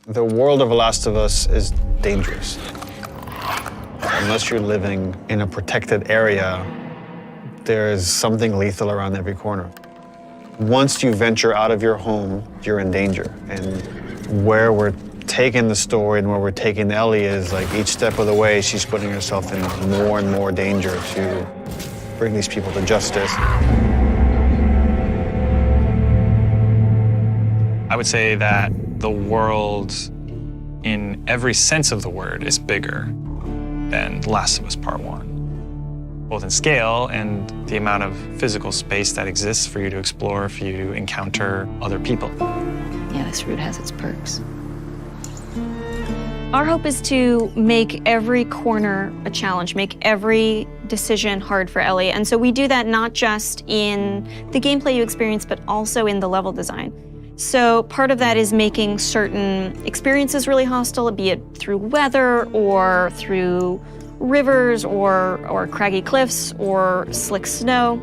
The world of The Last of Us is dangerous. Unless you're living in a protected area, there is something lethal around every corner. Once you venture out of your home, you're in danger. And where we're taking the story and where we're taking Ellie is like each step of the way, she's putting herself in more and more danger to bring these people to justice. I would say that the world, in every sense of the word, is bigger than The Last of Us Part 1. Both in scale and the amount of physical space that exists for you to explore, for you to encounter other people. Yeah, this route has its perks. Our hope is to make every corner a challenge, make every decision hard for Ellie. And so we do that not just in the gameplay you experience, but also in the level design. So part of that is making certain experiences really hostile, be it through weather or through rivers or craggy cliffs or slick snow.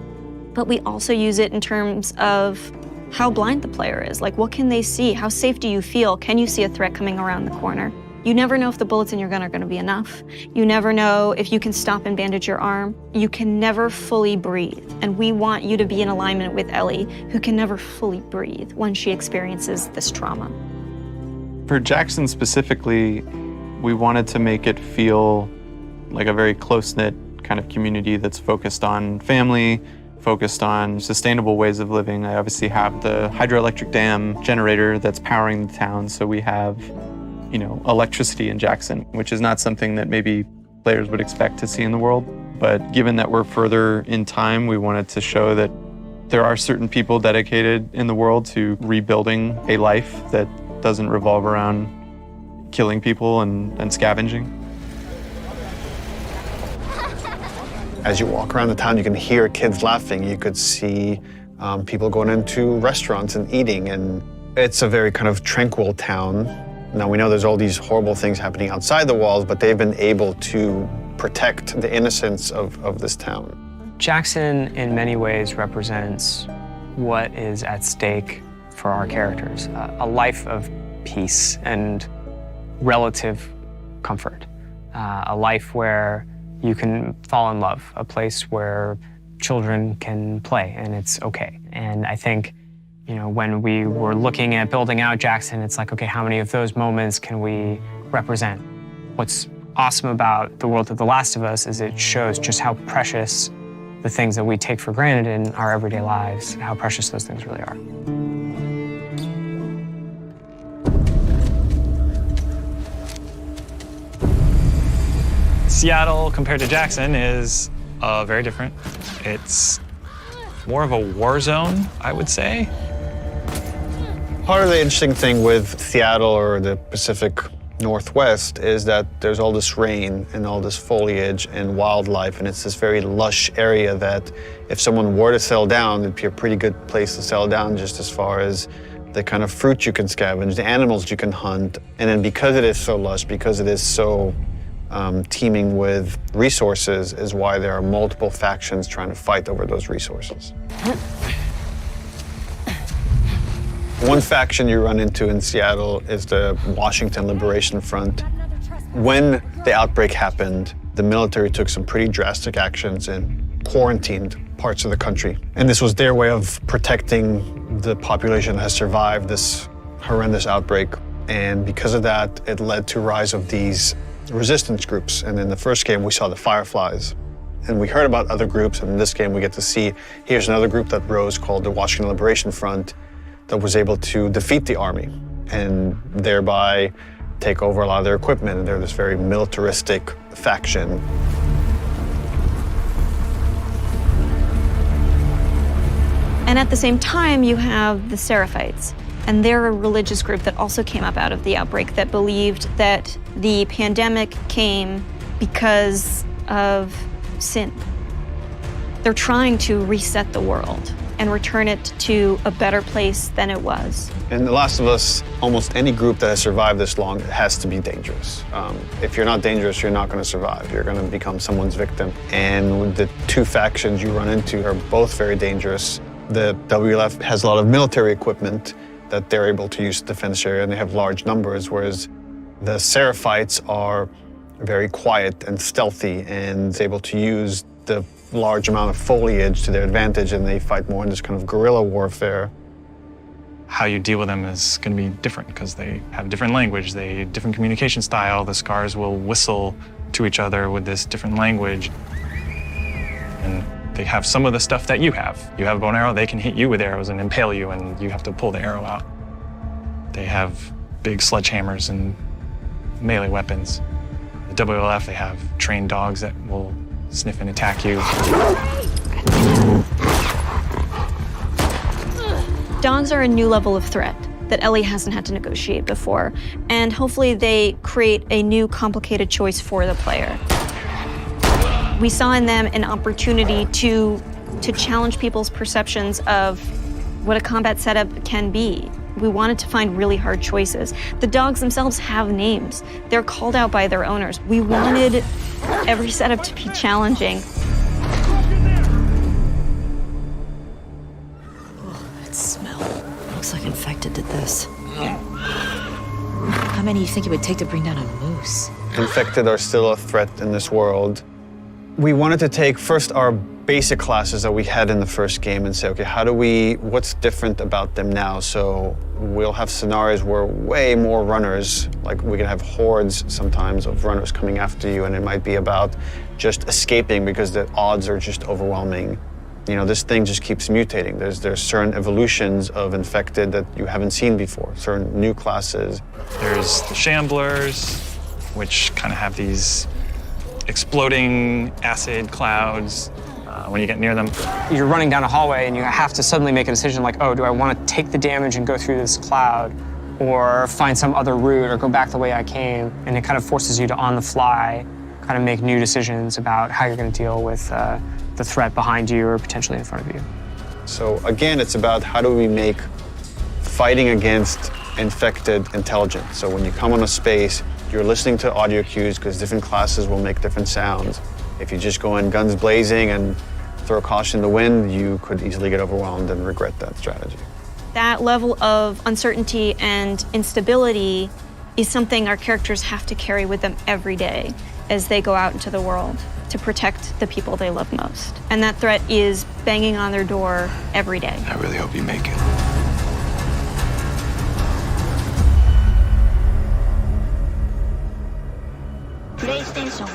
But we also use it in terms of how blind the player is. Like, what can they see? How safe do you feel? Can you see a threat coming around the corner? You never know if the bullets in your gun are going to be enough. You never know if you can stop and bandage your arm. You can never fully breathe. And we want you to be in alignment with Ellie, who can never fully breathe when she experiences this trauma. For Jackson specifically, we wanted to make it feel like a very close-knit kind of community that's focused on family, focused on sustainable ways of living. I obviously have the hydroelectric dam generator that's powering the town, so we have, you know, electricity in Jackson, which is not something that maybe players would expect to see in the world. But given that we're further in time, we wanted to show that there are certain people dedicated in the world to rebuilding a life that doesn't revolve around killing people and scavenging. As you walk around the town, you can hear kids laughing. You could see people going into restaurants and eating. And it's a very kind of tranquil town. Now, we know there's all these horrible things happening outside the walls, but they've been able to protect the innocence of this town. Jackson, in many ways, represents what is at stake for our characters. A life of peace and relative comfort. A life where you can fall in love, a place where children can play and it's okay. And I think, you know, when we were looking at building out Jackson, it's like, okay, how many of those moments can we represent? What's awesome about the world of The Last of Us is it shows just how precious the things that we take for granted in our everyday lives, how precious those things really are. Seattle, compared to Jackson, is very different. It's more of a war zone, I would say. Part of the interesting thing with Seattle or the Pacific Northwest is that there's all this rain and all this foliage and wildlife, and it's this very lush area that if someone were to settle down, it'd be a pretty good place to settle down just as far as the kind of fruit you can scavenge, the animals you can hunt. And then because it is so lush, because it is so teeming with resources, is why there are multiple factions trying to fight over those resources. One faction you run into in Seattle is the Washington Liberation Front. When the outbreak happened, the military took some pretty drastic actions and quarantined parts of the country. And this was their way of protecting the population that has survived this horrendous outbreak. And because of that, it led to rise of these resistance groups. And in the first game, we saw the Fireflies. And we heard about other groups, and in this game, we get to see, here's another group that rose called the Washington Liberation Front that was able to defeat the army and thereby take over a lot of their equipment. And they're this very militaristic faction. And at the same time, you have the Seraphites. And they're a religious group that also came up out of the outbreak that believed that the pandemic came because of sin. They're trying to reset the world and return it to a better place than it was. In The Last of Us, almost any group that has survived this long has to be dangerous. If you're not dangerous, you're not going to survive. You're going to become someone's victim. And the two factions you run into are both very dangerous. The WLF has a lot of military equipment, that they're able to use the defense area, and they have large numbers, whereas the Seraphites are very quiet and stealthy and able to use the large amount of foliage to their advantage, and they fight more in this kind of guerrilla warfare. How you deal with them is going to be different because they have different language, different communication style. The scars will whistle to each other with this different language. And they have some of the stuff that you have. You have a bow and arrow, they can hit you with arrows and impale you, and you have to pull the arrow out. They have big sledgehammers and melee weapons. The WLF, they have trained dogs that will sniff and attack you. Dogs are a new level of threat that Ellie hasn't had to negotiate before, and hopefully they create a new complicated choice for the player. We saw in them an opportunity to challenge people's perceptions of what a combat setup can be. We wanted to find really hard choices. The dogs themselves have names. They're called out by their owners. We wanted every setup to be challenging. That smell. Looks like infected did this. How many do you think it would take to bring down a moose? Infected are still a threat in this world. We wanted to take first our basic classes that we had in the first game and say, okay, what's different about them now? So we'll have scenarios where way more runners, like we can have hordes sometimes of runners coming after you, and it might be about just escaping because the odds are just overwhelming. You know, this thing just keeps mutating. There's certain evolutions of infected that you haven't seen before, certain new classes. There's the shamblers, which kind of have these exploding acid clouds when you get near them. You're running down a hallway and you have to suddenly make a decision like, oh, do I want to take the damage and go through this cloud or find some other route or go back the way I came? And it kind of forces you to, on the fly, kind of make new decisions about how you're going to deal with the threat behind you or potentially in front of you. So again, it's about how do we make fighting against infected intelligent. So when you come on a space, you're listening to audio cues because different classes will make different sounds. If you just go in guns blazing and throw caution in the wind, you could easily get overwhelmed and regret that strategy. That level of uncertainty and instability is something our characters have to carry with them every day as they go out into the world to protect the people they love most. And that threat is banging on their door every day. I really hope you make it. PlayStation